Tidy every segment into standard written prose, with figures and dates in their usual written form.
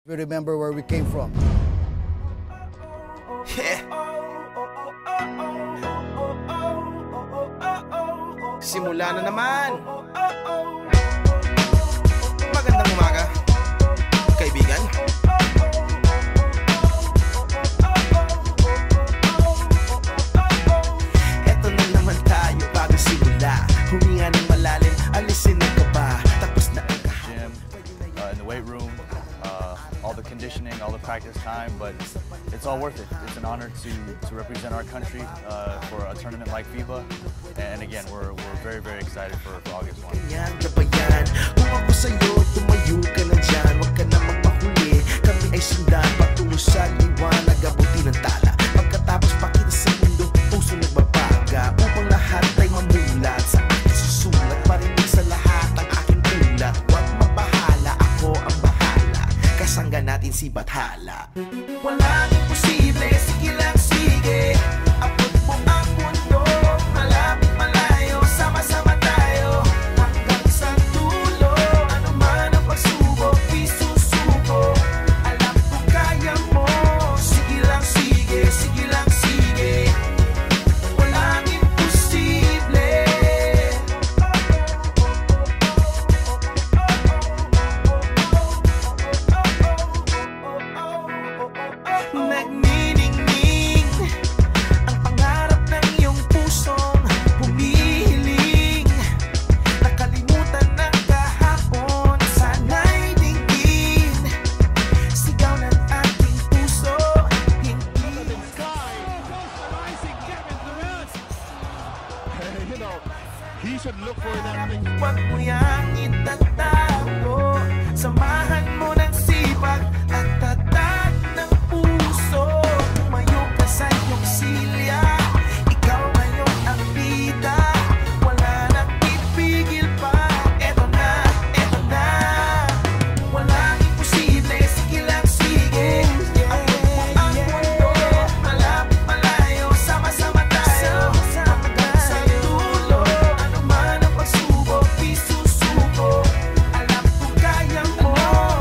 We remember where we came from. Yeah. Simula na naman. Magandang umaga, kaibigan. Eto na naman tayo bago simula. Huminga ng malalim, alisin ang kaba. Tapos na ang gym, in the weight room, all the conditioning, all the practice time, but it's all worth it. It's an honor to represent our country for a tournament like FIBA, and again, we're very, very excited for August 1. Kung ako sa'yo, tumayo ka na dyan. Huwag ka na magpahuli. Kami ay sundan patungo sa liwanag, abuti ng tala. Pagkatapos pakita sa mundo, puso nagbabaga. Upang lahat ay mamulat sa aking susulat. Parinig sa lahat ang aking ulat. Huwag mabahala, ako ang bahala. Kasangga natin si Bathala. Walang imposible, sige lang sige. Abot mo ang mundo, malapit malayo, sama-sama tayo hanggang sa dulo. Ano man ang pagsubok, isusuko. Alam ko kaya mo, sige lang sige, sige lang sige. Walang imposible. Nagniningning ang pangarap ng iyong pusong humihiling. Nakalimutan ng kahapon, sana'y dinggin. Sigaw ng aking puso, hindi. He should look for that. Huwag mo yang itatago. Samahan mo ng sipag at tatag ng puso. Tumayo ka sa iyong silya, ikaw ngayon ang bida. Wala nang pipigil pa. Eto na, eto na. Walang imposible, sige lang sige. Abot mo ang mundo, malapit malayo, sama-sama tayo hanggang sa dulo. Ano man ang pagsubok, isusuko. Alam ko kaya mo,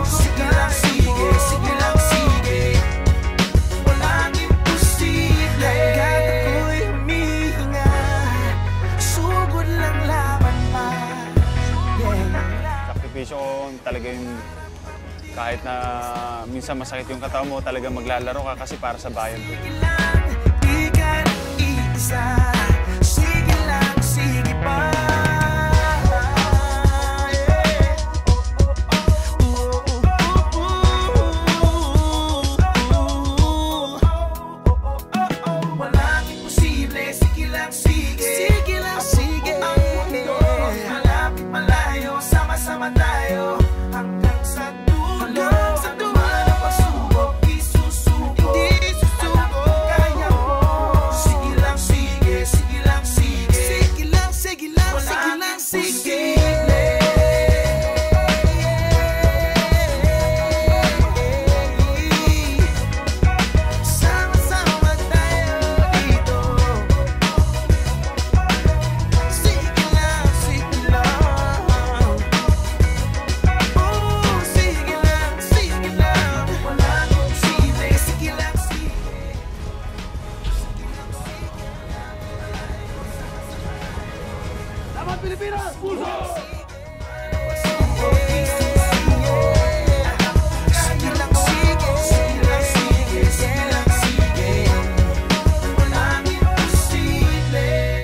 sige lang sige, sige lang sige. Walang imposible. Hanggat ako'y humihinga, sugod lang laban pa. Sakripisyo ko talaga yung kahit na minsan masakit yung katawan mo, talaga maglalaro ka kasi para sa bayan. Di ka iisa.